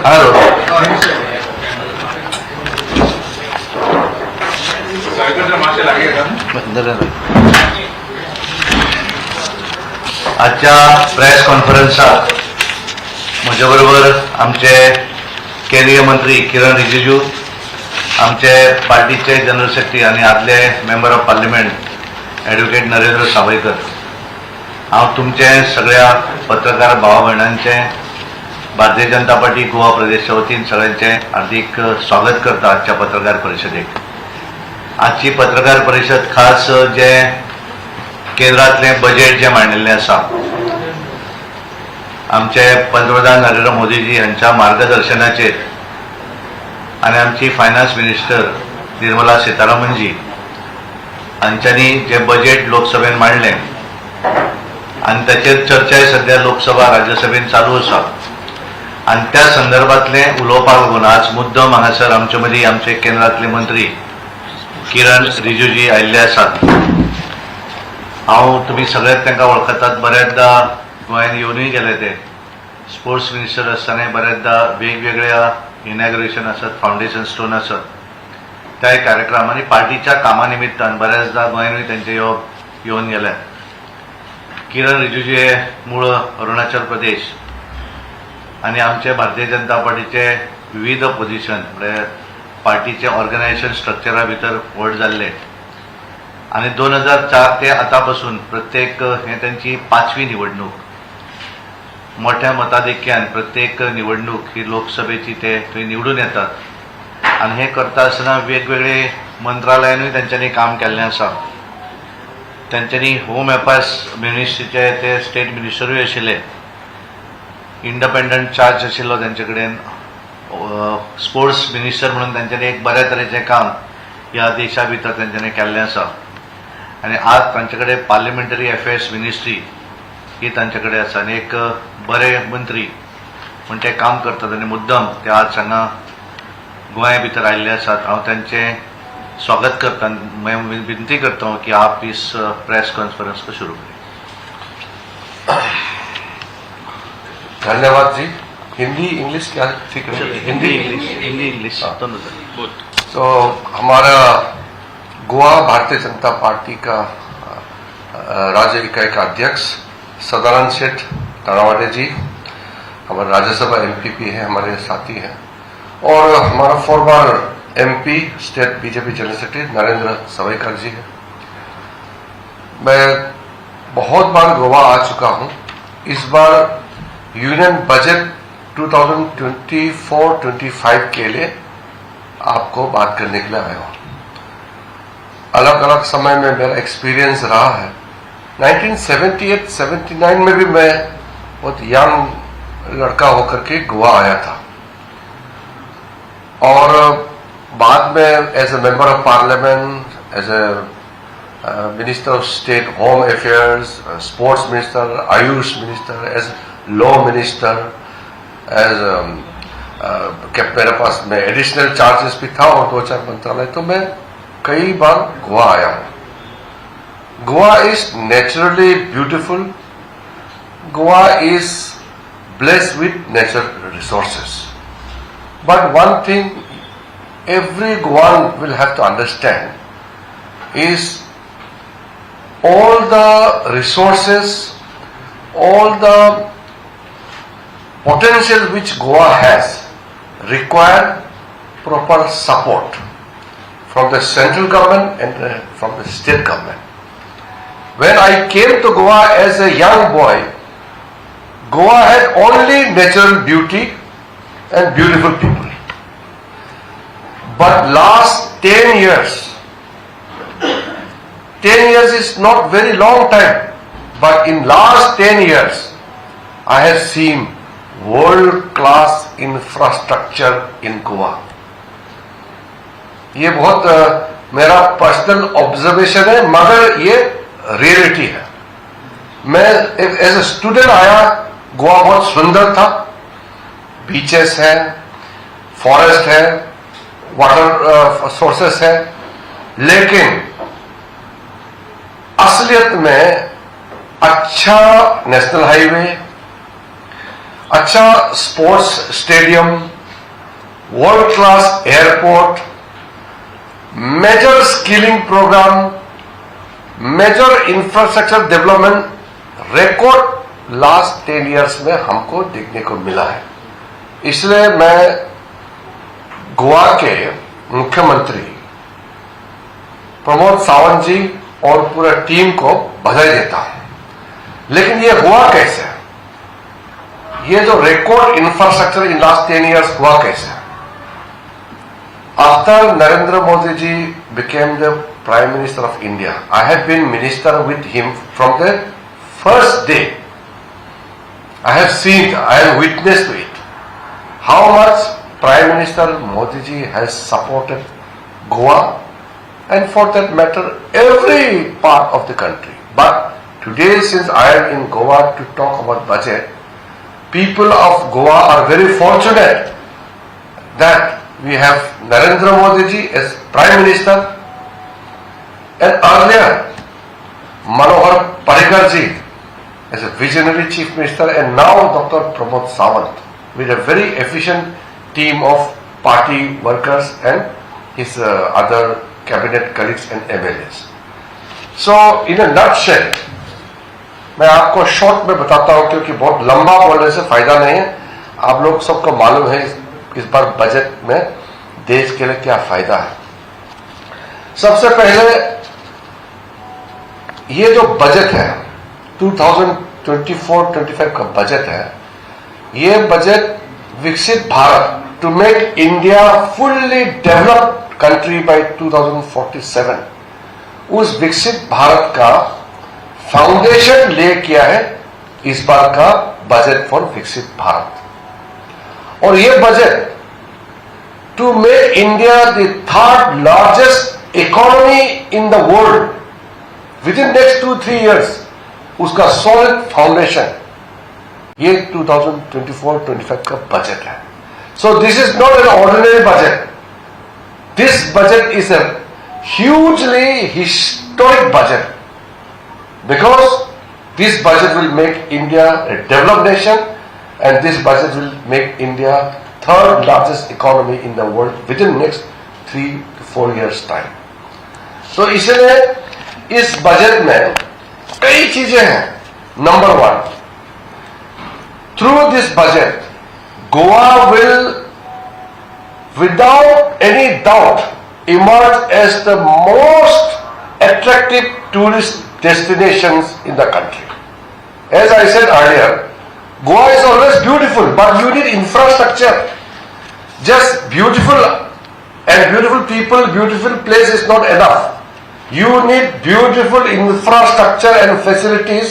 आजच्या प्रेस कॉन्फरन्सात माझ्या बरोबर आमचे केंद्रीय मंत्री किरण रिजिजू, आमचे पार्टीचे जनरल सेक्रेटरी आणि आदले member of parliament advocate Narendra Sawaikar, हांव तुमचे सगळ्या पत्रकार भावा भयणांचे भारतीय जनता पार्टी गोवा प्रदेशच्या वतीन सगळ्यांचे हार्दिक स्वागत करता आजच्या पत्रकार परिषदेक। आजची पत्रकार परिषद खास जे केंद्रातले बजेट जे मांडिल्लें आसा, आमचे पंतप्रधान नरेंद्र मोदीजी यांच्या मार्गदर्शनाचेर आणि आमची फायनान्स मिनिस्टर निर्मला सीतारामनजी हांच्यांनी जे बजेट लोकसभेन मांडलें आणि त्याचेर चर्चा सध्या लोकसभा राज्यसभेन चालू आसा आणि त्या संदर्भातले उलोवपाक लागून आज मुद्दम हांगासर आमचे मदीं आमचे केंद्रातले मंत्री किरण रिजिजूजी आयिल्ले आसात। हांव तुमी सगळेच तांकां वळखतात, बऱ्याचदा गोंयांत येवनूय गेले ते। स्पोर्ट्स मिनिस्टर आसतना बऱ्याचदा वेगवेगळ्या इनॉग्रेशन आसत, फाउंडेशन स्टोन आसत, त्या कार्यक्रम आनी पार्टीच्या कामा निमित्तान बऱ्याचदा गोंयांतूय तेंचे येवन गेले। किरण रिजिजू हे मूळ अरुणाचल प्रदेश आणि आमचे भारतीय जनता पार्टीचे विविध पोजिशन म्हणजे पार्टीचे ऑर्गनायझेशन स्ट्रक्चरा भितर व्हड जाल्ले आणि 2004 ते आतापासून प्रत्येक हे त्यांची 5वी निवडणूक। मोठ्या मताधिक्यान प्रत्येक निवडणूक ही लोकसभेची ते थंय निवडून येतात आणि हे करता आसतना वेगवेगळे मंत्रालयानूय त्यांच्यानी काम केल्लें आसा। त्यांच्यानी होम अफेअर्स मिनिस्ट्रीचे ते स्टेट मिनिस्टरूय आशिल्ले, इंडिपेंडंट चार्ज आशिल्लो तेंचे कडेन, स्पोर्ट्स मिनिस्टर म्हणून त्यांच्यानी एक बऱ्या तरेचें काम ह्या देशा भितर त्यांच्यानी केल्लें आसा आणि आज तांचे कडेन पार्लिमेंटरी अफेअर्स मिनिस्ट्री ही तांचे कडेन आसा आनी एक बरे मंत्री म्हण ते काम करतात आनी मुद्दम ते आज हांगा गोंया भितर आयिल्ले आसात। हांव तांचें स्वागत करता, विनंती करता की आप इस प्रेस कॉन्फ्रेंस को शुरू करें। धन्यवाद जी। हिंदी इंग्लिश क्या ठीक है? हिंदी इंग्लिश दोनों। तो हमारा गोवा भारतीय जनता पार्टी का राज्य इकाई का अध्यक्ष सदानंद सेठ तारावाडे जी हमारे राज्यसभा एमपी हैं, हमारे साथी हैं, और हमारा former MP state BJP general secretary Narendra Sawaikar ji हैं। मैं बहुत बार गोवा आ चुका हूं। इस बार यूनियन बजट 2024-25 के लिए आपको बात करने के लिए आया हूं। अलग अलग समय में मेरा एक्सपीरियंस रहा है। 1978-79 में भी मैं बहुत यंग लड़का होकर के गोवा आया था और बाद में as a member of parliament, as a minister of state home affairs, sports minister, AYUSH minister, as law minister, as मेरे पास में एडिशनल चार्जेस भी था और 2-4 मंत्रालय, तो मैं कई बार गोवा आया हूं। Goa is naturally beautiful. Goa is blessed with natural resources, but one thing every Goan will have to understand is all the resources, all the potential which Goa has require proper support from the central government and from the state government. When I came to Goa as a young boy, Goa had only natural beauty and beautiful people. But last 10 years is not very long time, but in last 10 years I have seen world class infrastructure in Goa. ये बहुत मेरा personal observation है, मगर ये reality है। मैं as a student आया, गोवा बहुत सुंदर था, बीचेस हैं, फॉरेस्ट है, वाटर सोर्सेस है, लेकिन असलियत में अच्छा नेशनल हाईवे, अच्छा sports stadium, world-class airport, major skilling program, major infrastructure development, record last 10 years में हमको देखने को मिला है. इसलिए मैं गोवा के मुख्यमंत्री प्रमोद सावंत जी और पूरा टीम को बधाई देता हूं. लेकिन ये हुआ कैसे? ये जो record infrastructure in last 10 years हुआ कैसे? After Narendra Modi ji became the Prime Minister of India, I have been minister with him from the first day. I have seen, I have witnessed to it, how much Prime Minister Modi ji has supported Goa and for that matter every part of the country. But today, since I am in Goa to talk about budget, people of Goa are very fortunate that we have Narendra Modi ji as Prime Minister and earlier Manohar Parrikar ji as a visionary Chief Minister and now Dr. Pramod Sawant with a very efficient team of party workers and his other cabinet colleagues and MLAs. So in a nutshell, मैं आपको short में बताता हूं क्योंकि बहुत लंबा बोलने से फायदा नहीं है. आप लोग सबको मालूम है इस बार बजट में देश के लिए क्या फायदा है. सबसे पहले ये जो बजट है 2024-25 का बजट है, ये बजट विकसित Bharat to make India fully developed country by 2047 उस विकसित भारत का फाउंडेशन ले किया है इस बार का बजट फॉर विकसित भारत. और ये budget to make India the third largest economy in the world with in next 2-3 years उसका सॉलिड फाउंडेशन ये 2024-25 का बजट है. So this is not an ordinary budget. This budget is a hugely historic budget because this budget will make India a developed nation and this budget will make India third largest economy in the world within next 3 to 4 years time. तो इसलिए इस budget में कई चीजें हैं. Number 1, through this budget Goa will without any doubt emerge as the most attractive tourist destinations in the country. As I said earlier, Goa is always beautiful, but you need infrastructure. Just beautiful and beautiful people, beautiful place is not enough. You need beautiful infrastructure and facilities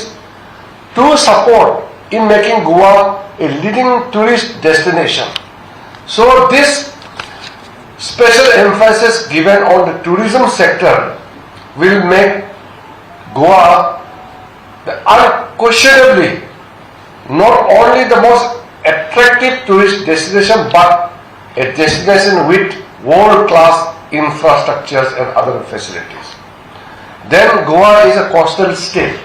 to support in making Goa a leading tourist destination. So this special emphasis given on the tourism sector will make Goa unquestionably not only the most attractive tourist destination but a destination with world-class infrastructures and other facilities. Then Goa is a coastal state.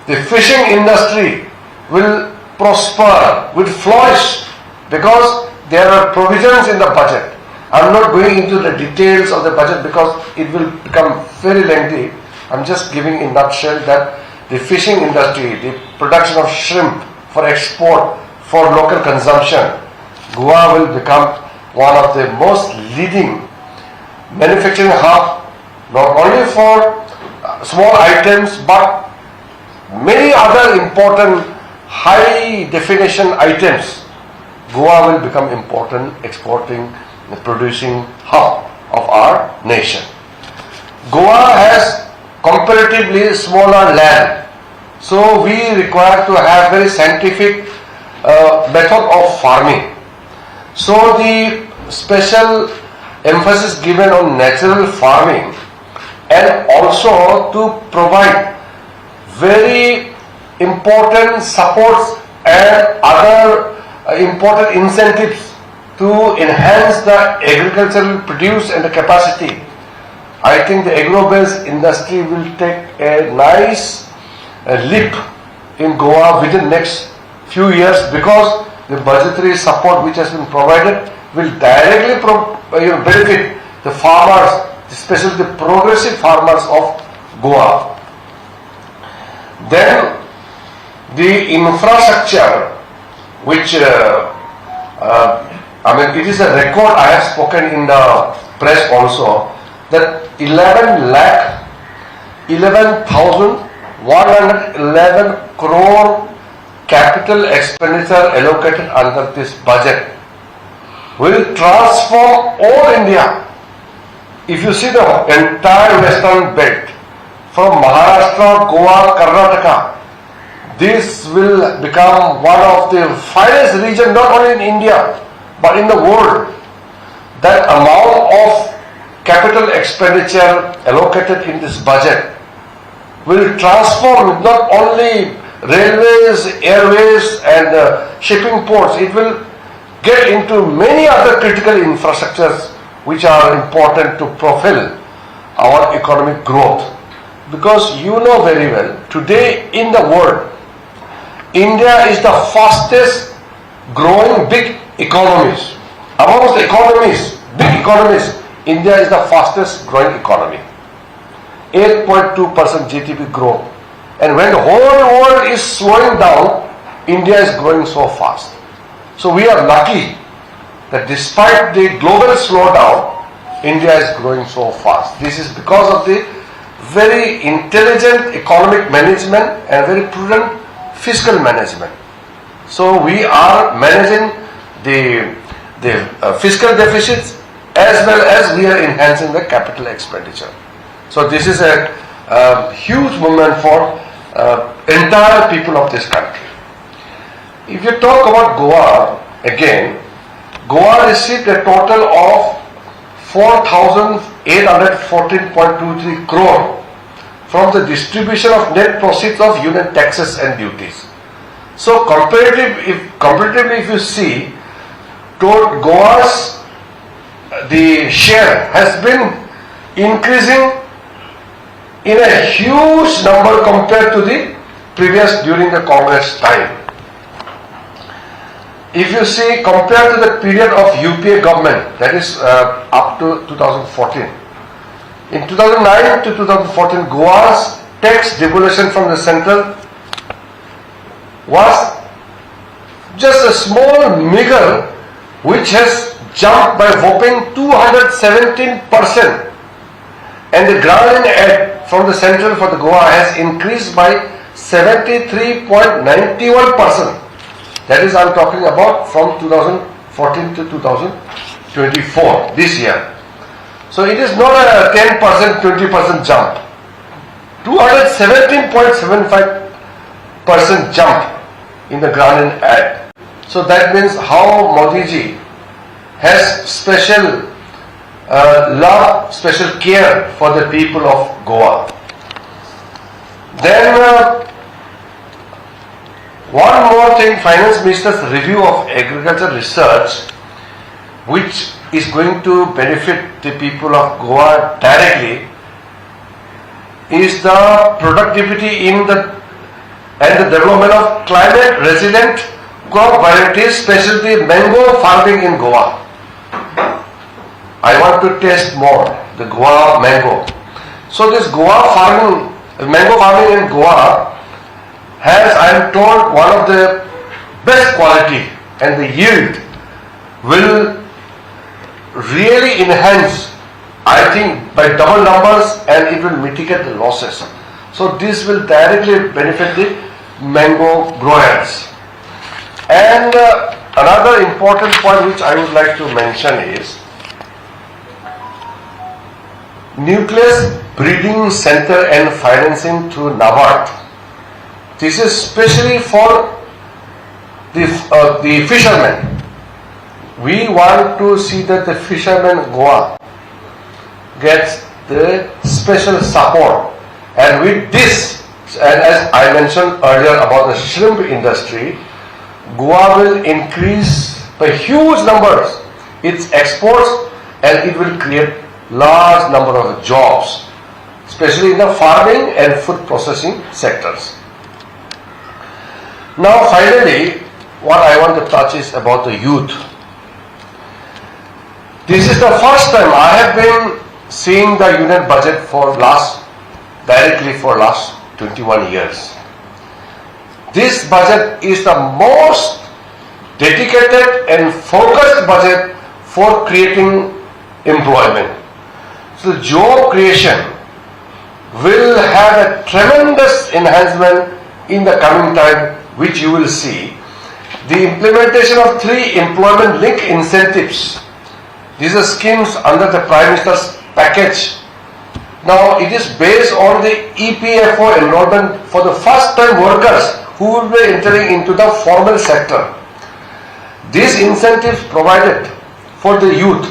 The fishing industry will prosper, will flourish because there are provisions in the budget. I'm not going into the details of the budget because it will become very lengthy. I'm just giving in a nutshell that the fishing industry, the production of shrimp for export, for local consumption, Goa will become one of the most leading manufacturing hub, not only for small items but many other important high definition items. Goa will become important exporting and producing hub of our nation. Goa has comparatively smaller land, so we require to have very scientific method of farming. So the special emphasis given on natural farming and also to provide very important supports and other important incentives to enhance the agricultural produce and the capacity. I think the agro-based industry will take a nice leap in Goa within next few years because the budgetary support which has been provided will directly benefit the farmers, especially the progressive farmers of Goa. Then the infrastructure, which it is a record I have spoken in the press also, that 11,111 crore capital expenditure allocated under this budget will transform all India. If you see the entire western belt, from Maharashtra, Goa, Karnataka, this will become one of the finest regions not only in India but in the world. That amount of capital expenditure allocated in this budget will transform not only railways, airways and shipping ports, it will get into many other critical infrastructures which are important to propel our economic growth. Because you know very well, today in the world, India is the fastest growing big economies. Amongst the economies, big economies, India is the fastest growing economy. 8.2% GDP growth. And when the whole world is slowing down, India is growing so fast. So we are lucky that despite the global slowdown, India is growing so fast. This is because of the very intelligent economic management and very prudent fiscal management. So we are managing the fiscal deficits as well as we are enhancing the capital expenditure. So this is a huge movement for entire people of this country. If you talk about Goa again, Goa received a total of 4,814.23 crore from the distribution of net proceeds of union taxes and duties. So comparatively if you see, Goa's the share has been increasing in a huge number compared to the previous during the Congress time. If you see, compared to the period of UPA government, that is up to 2014. In 2009 to 2014, Goa's tax devolution from the central was just a small meager, which has jumped by whopping 217%, and the grant in aid from the central for the Goa has increased by 73.91%. That is, I am talking about from 2014 to 2024, this year. So it is not a 10%, 20% jump. 217.75% jump in the grant and aid. So that means how Modi ji has special love, special care for the people of Goa. Then one more thing, Finance Minister's review of agriculture research, which is going to benefit the people of Goa directly, is the productivity in the development of climate resilient crop varieties, especially mango farming in Goa. I want to taste more the Goa mango. So this Goa farming, mango farming in Goa has, I am told, one of the best quality, and the yield will really enhance, I think, by double numbers, and it will mitigate the losses. So this will directly benefit the mango growers. And another important point which I would like to mention is Nucleus Breeding Center and financing through NABARD. This is especially for the fishermen. We want to see that the fishermen Goa gets the special support, and with this, and as I mentioned earlier about the shrimp industry, Goa will increase by huge numbers its exports, and it will create large number of jobs, especially in the farming and food processing sectors. Now finally, what I want to touch is about the youth. This is the first time I have been seeing the union budget directly for last 21 years. This budget is the most dedicated and focused budget for creating employment. So job creation will have a tremendous enhancement in the coming time, which you will see. The implementation of 3 employment link incentives. These are schemes under the Prime Minister's package. Now it is based on the EPFO enrollment for the first time workers who will be entering into the formal sector. These incentives provided for the youth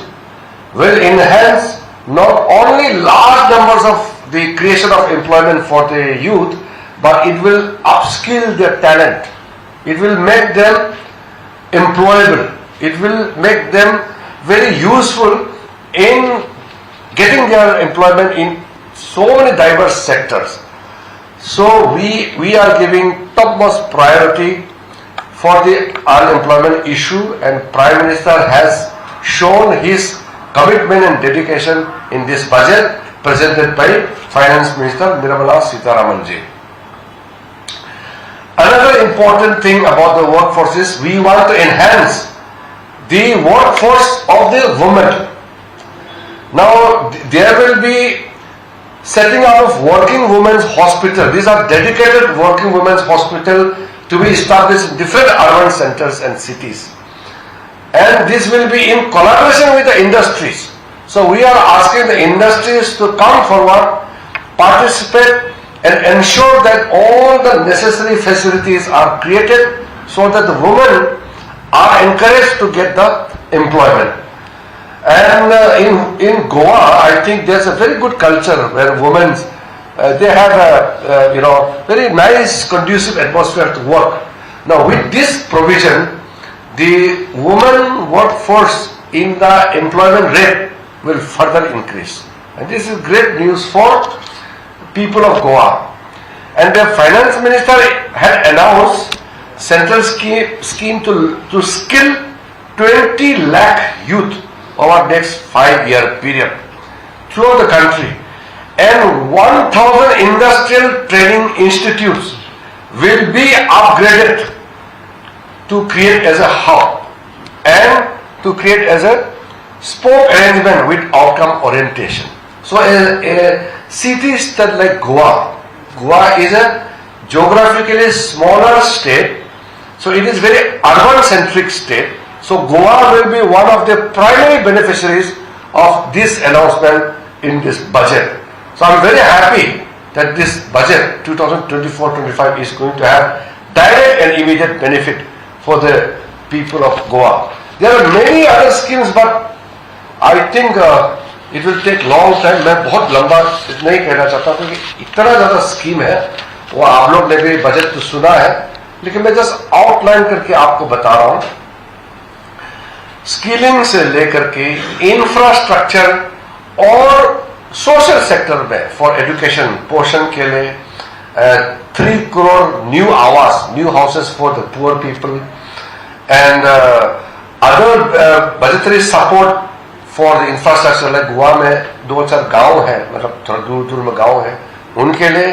will enhance not only large numbers of the creation of employment for the youth, but it will upskill their talent. It will make them employable. It will make them very useful in getting their employment in so many diverse sectors. So we are giving topmost priority for the unemployment issue, and Prime Minister has shown his commitment and dedication in this budget presented by Finance Minister Nirmala Sitharaman ji. Another important thing about the workforce is we want to enhance the workforce of the women. Now there will be setting up of working women's hospital. These are dedicated working women's hospital to be established in different urban centers and cities. And this will be in collaboration with the industries. So we are asking the industries to come forward, participate, and ensure that all the necessary facilities are created so that the women are encouraged to get the employment. And in Goa, I think there's a very good culture where women they have a very nice conducive atmosphere to work. Now with this provision, the women workforce in the employment rate will further increase, and this is great news for people of Goa. And the Finance Minister had announced central scheme to skill 20 lakh youth over next 5-year period throughout the country, and 1,000 industrial training institutes will be upgraded to create as a hub and to create as a spoke arrangement with outcome orientation. So a city state like Goa is a geographically smaller state, so it is very urban centric state. So Goa will be one of the primary beneficiaries of this announcement in this budget. So I am very happy that this budget 2024-25 is going to have direct and immediate benefit for the people of Goa. There are many other schemes, but I think it will take long time. मैं बहुत लंबा नहीं कहना चाहता क्योंकि इतना ज़्यादा scheme है, वो आप लोग ने भी बजट तो सुना है, लेकिन मैं जस्ट आउटलाइन करके आपको बता रहा हूँ. स्किलिंग से लेकर के इंफ्रास्ट्रक्चर और सोशल सेक्टर में फॉर एजुकेशन पोषण के लिए 3 crore न्यू आवास, new houses for the poor people, and other budgetary support for the infrastructure. Like Goa में 2-4 गांव है, मतलब थोड़ा दूर दूर में गांव है, उनके लिए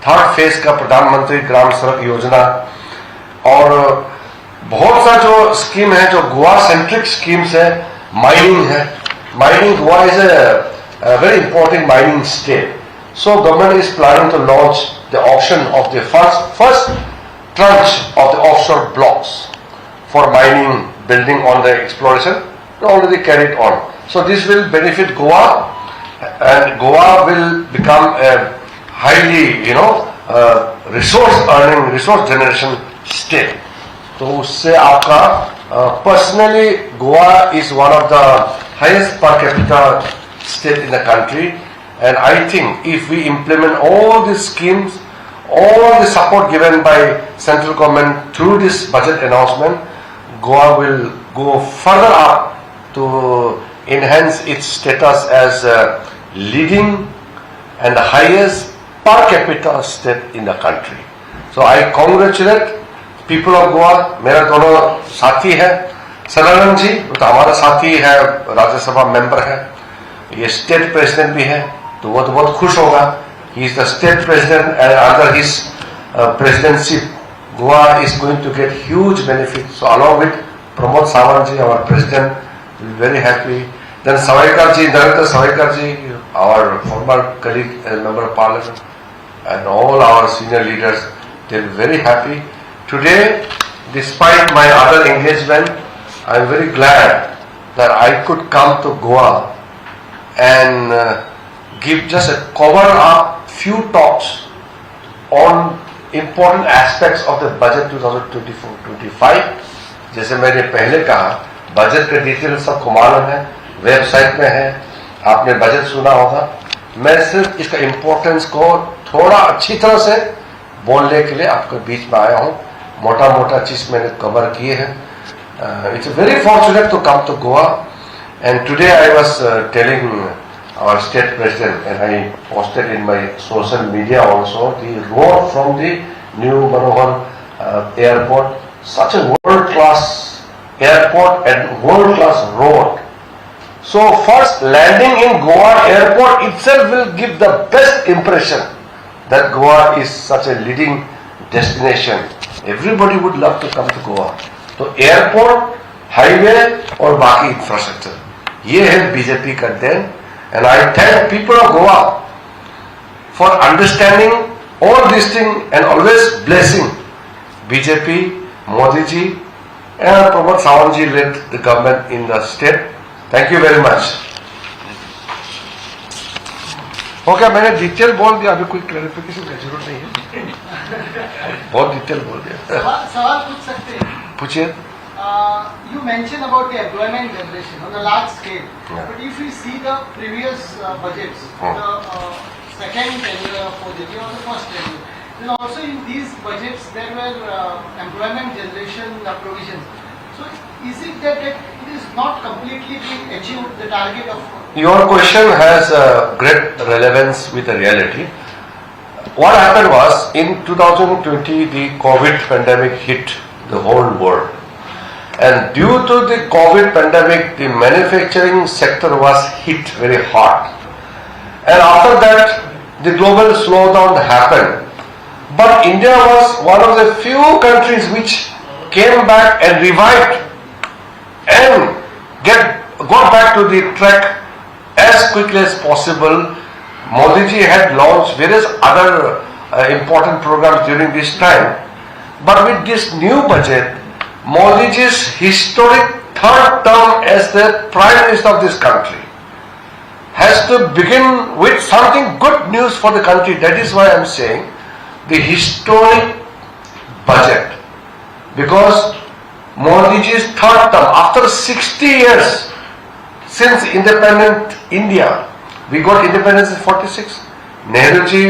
3rd फेज का प्रधानमंत्री ग्राम सड़क योजना, और बहुत सा जो स्कीम है जो गोवा सेंट्रिक स्कीम्स है. माइनिंग है, mining Goa is a very important mining state. So government is planning to launch the auction of the first tranche of the offshore blocks for mining, building on the exploration already carried on. So this will benefit Goa, and Goa will become a highly resource generation state. तो उससे आपका personally Goa is one of the highest per capita state in the country, and I think if we implement all these schemes, all the support given by central government through this budget announcement, Goa will go further up to enhance its status as a leading and the highest per capita state in the country. So I congratulate people of Goa. मेरा दोनों साथी हैं, सदानंद जी तो हमारा साथी है, Rajya Sabha member है, ये स्टेट प्रेसिडेंट भी है, तो वो तो बहुत खुश होगा. He is the state president and under his presidency Goa is going to get huge benefits. So along with Pramod Sawant ji, our president, will be very happy. Then Savaikar ji, Narendra Savaikar ji, our former colleague and member of parliament, and all our senior leaders, they will be very happy. Today, despite my other engagement, I am very glad that I could come to Goa and give just a cover up few talks on important aspects of the budget 2024-25. जैसे मैंने पहले कहा, budget का detail सबको मालूम है, website में है, आपने बजट सुना होगा. मैं सिर्फ इसका इम्पोर्टेंस को थोड़ा अच्छी तरह से बोलने के लिए आपके बीच में आया हूँ. मोटा मोटा चीज मैंने कवर किए हैं. It's very fortunate to come to Goa, and today I was telling our state president, and I posted in my social media also the road from the new Manohar airport, such a world-class airport and world-class road. So first landing in Goa airport itself will give the best impression that Goa is such a leading destination. Everybody would love to come to Goa. So airport, highway और बाकी infrastructure, ये है BJP का then. And I thank people of Goa for understanding all these things and always blessing BJP, Modi ji and Pramod Sawant ji led the government in the state. Thank you very much. Okay, मैंने detail बोल दिया, अभी कोई clarification की जरूरत नहीं है, बहुत डिटेल बोल दिया. सवाल पूछ सकते हैं? पूछिए. You mentioned about the employment generation on a large scale, Yeah. but if we see the previous budgets, the second tenure of BJP or the first tenure, then also in these budgets there were employment generation provisions. So is it that it is not completely being achieved, the target of? Your question has great relevance with the reality. What happened was in 2020 the COVID pandemic hit the whole world. And due to the COVID pandemic, the manufacturing sector was hit very hard. And after that, the global slowdown happened. But India was one of the few countries which came back and revived and got back to the track as quickly as possible. Modi ji had launched various other important programs during this time. But with this new budget, Modi ji's historic third term as the Prime Minister of this country has to begin with something good news for the country. That is why I am saying the historic budget, because Modi ji's third term, after 60 years since independent India, we got independence in 46. Nehru ji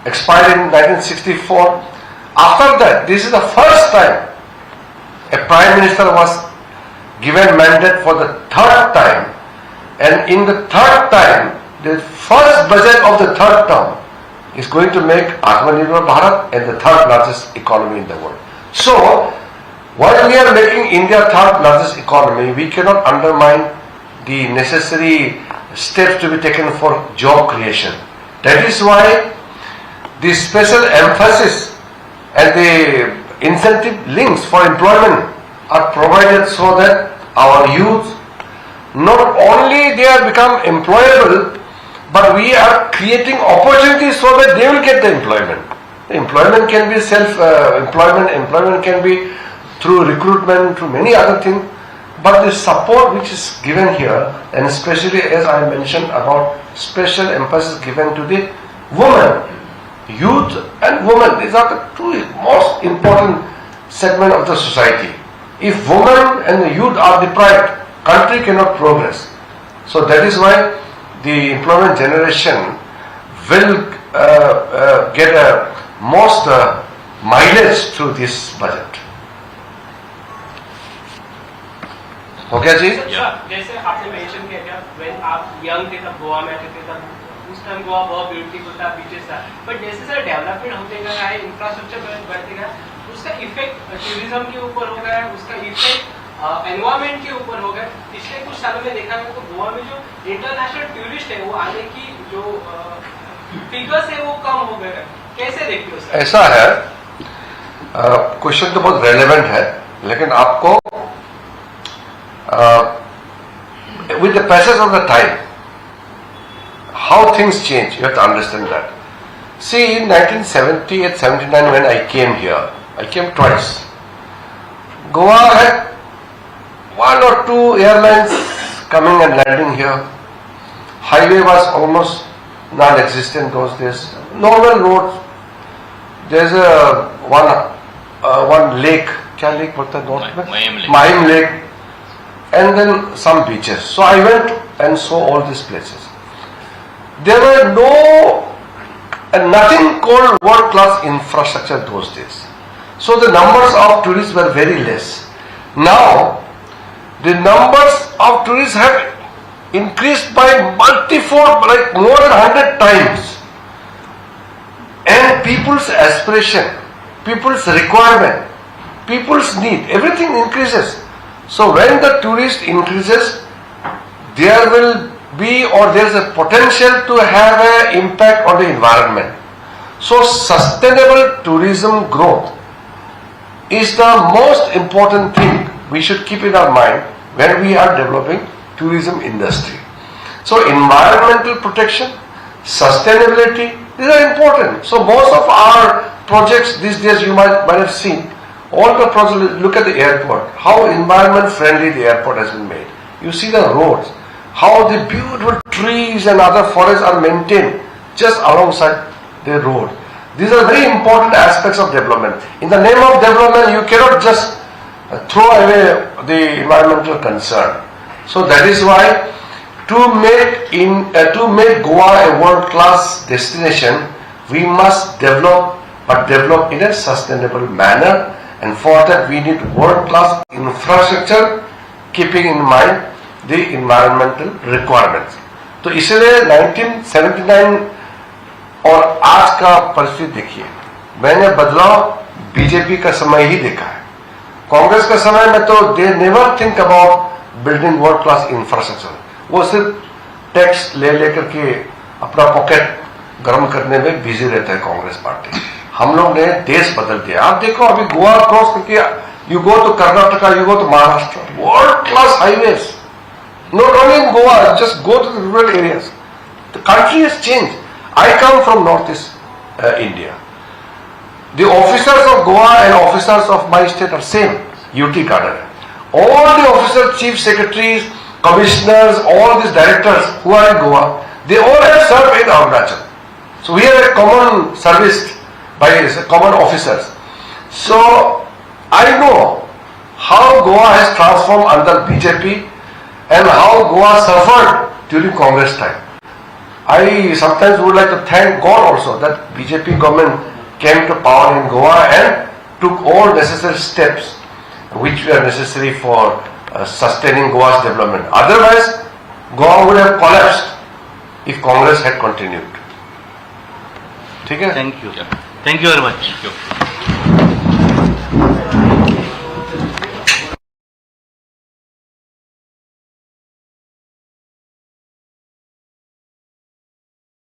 expired in 1964. After that, this is the first time a Prime Minister was given mandate for the third time, and in the third time, the first budget of the third term is going to make Atmanirbhar Bharat and the third largest economy in the world. So, while we are making India third largest economy, we cannot undermine the necessary steps to be taken for job creation. That is why the special emphasis and the incentive links for employment are provided so that our youth, not only they are become employable, but we are creating opportunities so that they will get the employment. The employment can be self-employment, employment can be through recruitment, through many other things, but the support which is given here, and especially as I mentioned about special emphasis given to the women, youth and women, these are the two most important segment of the society. If women and the youth are deprived, country cannot progress. So that is why the employment generation will get a most mileage through this budget. हो गया जी? जैसे आपने mention किया क्या, when आप young थे तब गोवा में थे तब उस टाइम गोवा बहुत ब्यूटीफुल था, बीचेस था, बट जैसे सर डेवलपमेंट होते गया है, इंफ्रास्ट्रक्चर बढ़ते गया, उस उसका इफेक्ट टूरिज्म के ऊपर हो गया, उसका इफेक्ट एनवायरमेंट के ऊपर हो गए। पिछले कुछ सालों में देखा गया तो गोवा में जो इंटरनेशनल टूरिस्ट है वो आने की जो फिगर्स है वो कम हो गए। कैसे देखते हो सर? ऐसा है, क्वेश्चन तो बहुत रेलेवेंट है, लेकिन आपको with the passage of the time, how things change, you have to understand that. See, in 1978-79 when I came here, I came twice. Goa had 1 or 2 airlines coming and landing here. Highway was almost non-existent those days. Normal roads. There's one lake. क्या lake बोलता है north में? Mahim Lake. And then some beaches. So I went and saw all these places. There were nothing called world-class infrastructure those days. So the numbers of tourists were very less. Now, the numbers of tourists have increased by multifold, like more than 100 times. And people's aspiration, people's requirement, people's need, everything increases. So when the tourist increases, there will be, or there is a potential to have an impact on the environment. So sustainable tourism growth is the most important thing we should keep in our mind when we are developing tourism industry. So environmental protection, sustainability, these are important. So most of our projects these days, you might have seen, all the projects, look at the airport, how environment friendly the airport has been made. You see the roads, how the beautiful trees and other forests are maintained just alongside the road. These are very important aspects of development. In the name of development, you cannot just throw away the environmental concern. So that is why to make Goa a world-class destination, we must develop in a sustainable manner, and for that we need world-class infrastructure, keeping in mind the environmental requirements. तो इसलिए 1979 और आज का परिस्थिति देखिए, मैंने बदलाव BJP का समय ही देखा है। कांग्रेस का समय में तो they never think about building world class infrastructure, वो सिर्फ टैक्स ले लेकर के अपना पॉकेट गर्म करने में बिजी रहता है कांग्रेस पार्टी। हम लोग ने देश बदल दिया। आप देखो अभी गोवा क्रॉस करके you go to Karnataka, you go to Maharashtra, world class highways, not only in Goa, just go to the rural areas. The country has changed. I come from northeast India. The officers of Goa and officers of my state are same, UT cadre. All the officers, chief secretaries, commissioners, all these directors who are in Goa, they all have served in Arunachal. So we have a common service by common officers. So I know how Goa has transformed under BJP and how Goa suffered during Congress time. I sometimes would like to thank God also that BJP government came to power in Goa and took all necessary steps which were necessary for sustaining Goa's development. Otherwise, Goa would have collapsed if Congress had continued. ठीक है? Thank you very much.